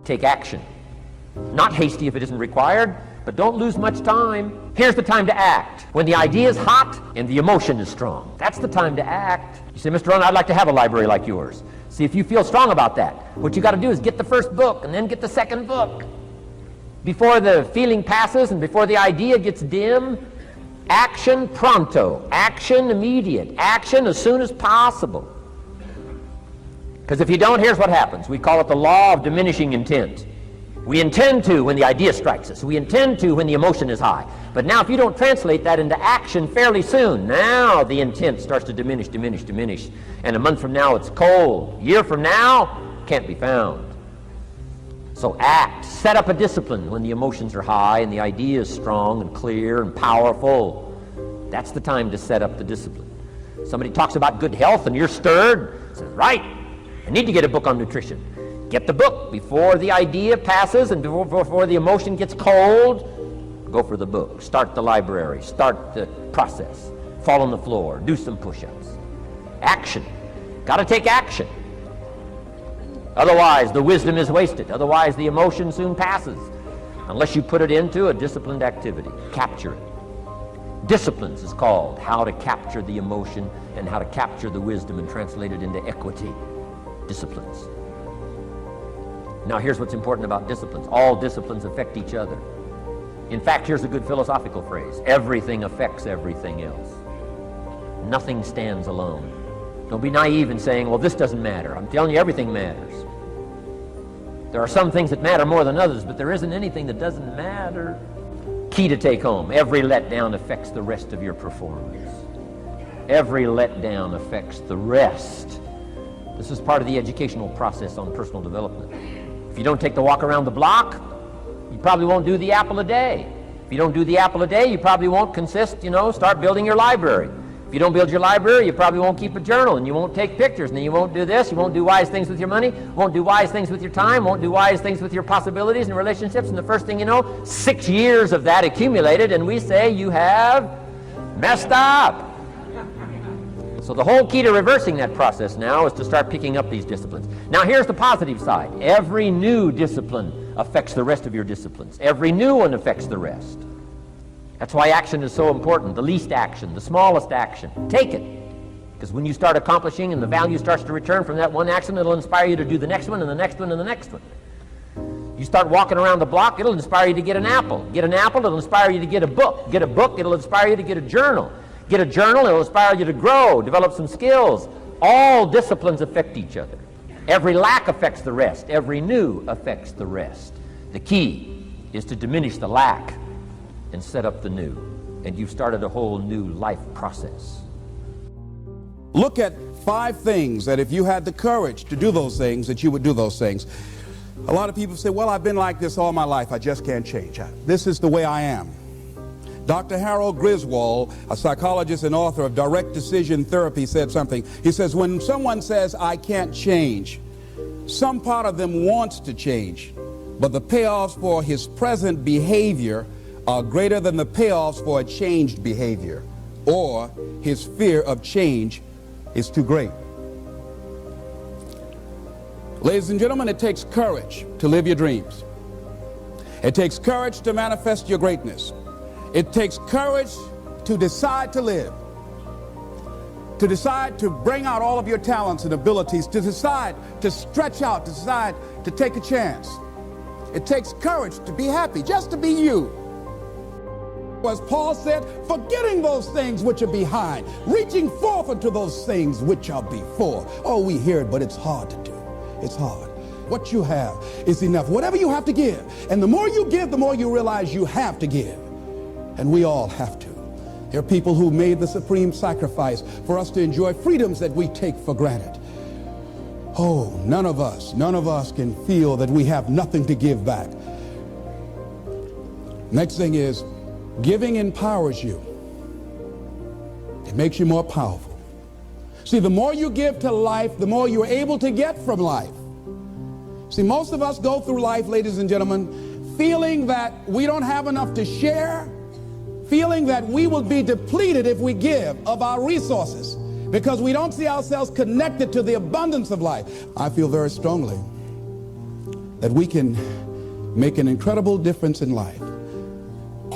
Take action. Not hasty if it isn't required, but don't lose much time. Here's the time to act. When the idea is hot and the emotion is strong. That's the time to act. You say, Mr. Rohn, I'd like to have a library like yours. See if you feel strong about that. What you got to do is get the first book and then get the second book. Before the feeling passes and before the idea gets dim, action pronto. Action immediate. Action as soon as possible. Because if you don't, here's what happens. We call it the law of diminishing intent. We intend to when the idea strikes us. We intend to when the emotion is high. But now if you don't translate that into action fairly soon, now the intent starts to diminish. And a month from now it's cold. A year from now, can't be found. So act. Set up a discipline when the emotions are high and the idea is strong and clear and powerful. That's the time to set up the discipline. Somebody talks about good health and you're stirred. Says, right, I need to get a book on nutrition. Get the book before the idea passes and before the emotion gets cold. Go for the book. Start the library. Start the process. Fall on the floor. Do some push-ups. Action. Got to take action. Otherwise, the wisdom is wasted. Otherwise, the emotion soon passes. Unless you put it into a disciplined activity. Capture it. Disciplines is called how to capture the emotion and how to capture the wisdom and translate it into equity. Disciplines. Now here's what's important about disciplines. All disciplines affect each other. In fact, here's a good philosophical phrase. Everything affects everything else. Nothing stands alone. Don't be naive in saying, well, this doesn't matter. I'm telling you, everything matters. There are some things that matter more than others, but there isn't anything that doesn't matter. Key to take home. Every letdown affects the rest of your performance. Every letdown affects the rest. This is part of the educational process on personal development. If you don't take the walk around the block, you probably won't do the apple a day. If you don't do the apple a day, you probably won't start building your library. If you don't build your library, you probably won't keep a journal, and you won't take pictures, and then you won't do this, you won't do wise things with your money, won't do wise things with your time, won't do wise things with your possibilities and relationships, and the first thing you know, 6 years of that accumulated, and we say you have messed up. So the whole key to reversing that process now is to start picking up these disciplines. Now here's the positive side. Every new discipline affects the rest of your disciplines. Every new one affects the rest. That's why action is so important. The least action, the smallest action. Take it. Because when you start accomplishing and the value starts to return from that one action, it'll inspire you to do the next one and the next one and the next one. You start walking around the block, it'll inspire you to get an apple. Get an apple, it'll inspire you to get a book. Get a book, it'll inspire you to get a journal. Get a journal, it'll inspire you to grow, develop some skills. All disciplines affect each other. Every lack affects the rest. Every new affects the rest. The key is to diminish the lack and set up the new. And you've started a whole new life process. Look at 5 things that if you had the courage to do those things, that you would do those things. A lot of people say, well, I've been like this all my life. I just can't change. This is the way I am. Dr. Harold Griswold, a psychologist and author of Direct Decision Therapy, said something. He says, when someone says, I can't change, some part of them wants to change, but the payoffs for his present behavior are greater than the payoffs for a changed behavior, or his fear of change is too great. Ladies and gentlemen, it takes courage to live your dreams. It takes courage to manifest your greatness. It takes courage to decide to live, to decide to bring out all of your talents and abilities, to decide to stretch out, to decide to take a chance. It takes courage to be happy, just to be you. As Paul said, forgetting those things which are behind, reaching forth unto those things which are before. Oh, we hear it, but it's hard to do. It's hard. What you have is enough. Whatever you have to give. And the more you give, the more you realize you have to give. And we all have to. There are people who made the supreme sacrifice for us to enjoy freedoms that we take for granted. Oh, none of us can feel that we have nothing to give back. Next thing is, giving empowers you. It makes you more powerful. See, the more you give to life, the more you're able to get from life. See, most of us go through life, ladies and gentlemen, feeling that we don't have enough to share, feeling that we will be depleted if we give of our resources because we don't see ourselves connected to the abundance of life. I feel very strongly that we can make an incredible difference in life.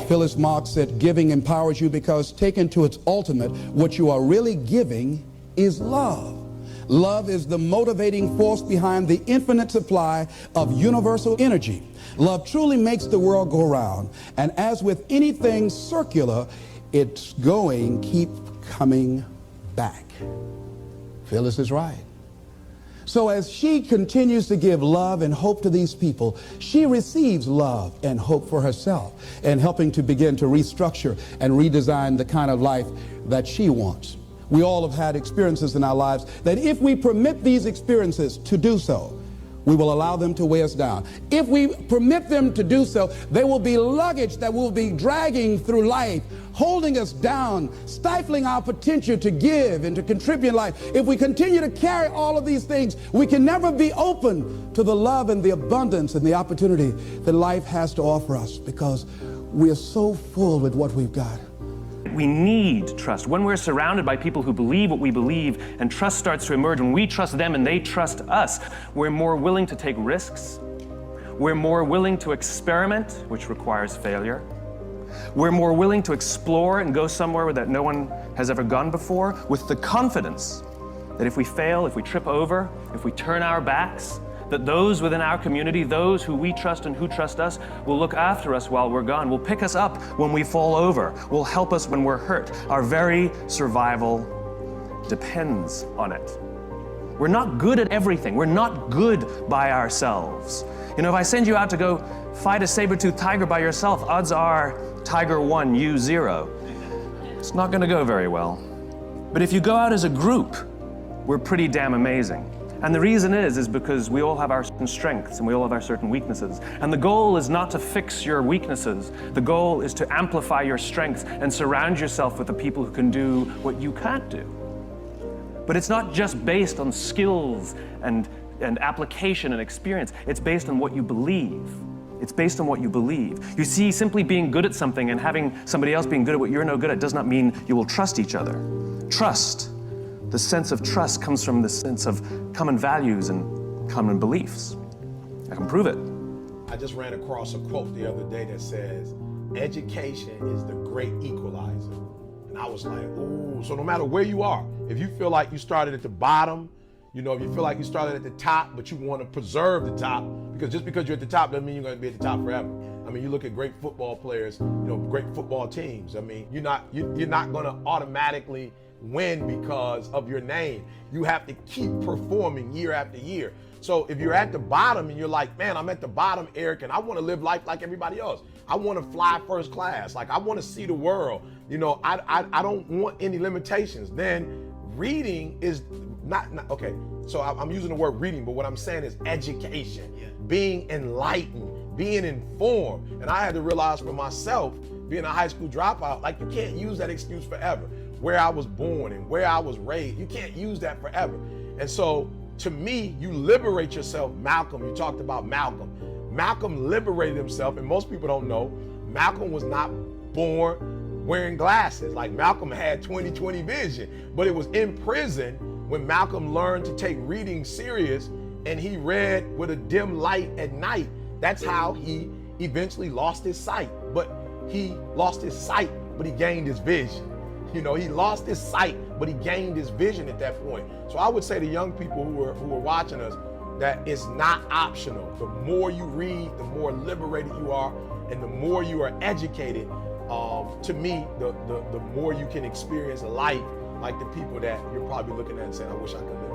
Phyllis Marx said, giving empowers you because taken to its ultimate, what you are really giving is love. Love is the motivating force behind the infinite supply of universal energy. Love truly makes the world go round. And as with anything circular, it's going, keep coming back. Phyllis is right. So as she continues to give love and hope to these people, she receives love and hope for herself and helping to begin to restructure and redesign the kind of life that she wants. We all have had experiences in our lives that if we permit these experiences to do so, we will allow them to weigh us down. If we permit them to do so, they will be luggage that will be dragging through life, holding us down, stifling our potential to give and to contribute in life. If we continue to carry all of these things, we can never be open to the love and the abundance and the opportunity that life has to offer us because we are so full with what we've got. We need trust. When we're surrounded by people who believe what we believe and trust starts to emerge, when we trust them and they trust us, we're more willing to take risks. We're more willing to experiment, which requires failure. We're more willing to explore and go somewhere that no one has ever gone before with the confidence that if we fail, if we trip over, if we turn our backs, that those within our community, those who we trust and who trust us, will look after us while we're gone, will pick us up when we fall over, will help us when we're hurt. Our very survival depends on it. We're not good at everything. We're not good by ourselves. You know, if I send you out to go fight a saber-toothed tiger by yourself, odds are tiger 1, you 0. It's not gonna go very well. But if you go out as a group, we're pretty damn amazing. And the reason is because we all have our certain strengths and we all have our certain weaknesses. And the goal is not to fix your weaknesses. The goal is to amplify your strengths and surround yourself with the people who can do what you can't do. But it's not just based on skills and application and experience. It's based on what you believe. It's based on what you believe. You see, simply being good at something and having somebody else being good at what you're no good at does not mean you will trust each other. Trust. The sense of trust comes from the sense of common values and common beliefs. I can prove it. I just ran across a quote the other day that says, education is the great equalizer. And I was like, ooh, so no matter where you are, if you feel like you started at the bottom, you know, if you feel like you started at the top, but you want to preserve the top, because just because you're at the top doesn't mean you're going to be at the top forever. I mean, you look at great football players, you know, great football teams. I mean, you're not going to automatically win because of your name. You have to keep performing year after year. So if you're at the bottom and you're like, man, I'm at the bottom, Eric, and I want to live life like everybody else. I want to fly first class. Like, I want to see the world. You know, I don't want any limitations. Then reading is not okay. So I'm using the word reading, but what I'm saying is education, being enlightened, being informed. And I had to realize for myself, being a high school dropout, like, you can't use that excuse forever. Where I was born and where I was raised, you can't use that forever. And so to me, you liberate yourself. Malcolm, you talked about Malcolm. Malcolm liberated himself, and most people don't know, Malcolm was not born wearing glasses. Like, Malcolm had 20/20 vision, but it was in prison when Malcolm learned to take reading serious and he read with a dim light at night. That's how he eventually lost his sight. But he lost his sight, but he gained his vision. You know, he lost his sight, but he gained his vision at that point. So I would say to young people who are watching us that it's not optional. The more you read, the more liberated you are, and the more you are educated. To me, the more you can experience a life like the people that you're probably looking at and saying, I wish I could live.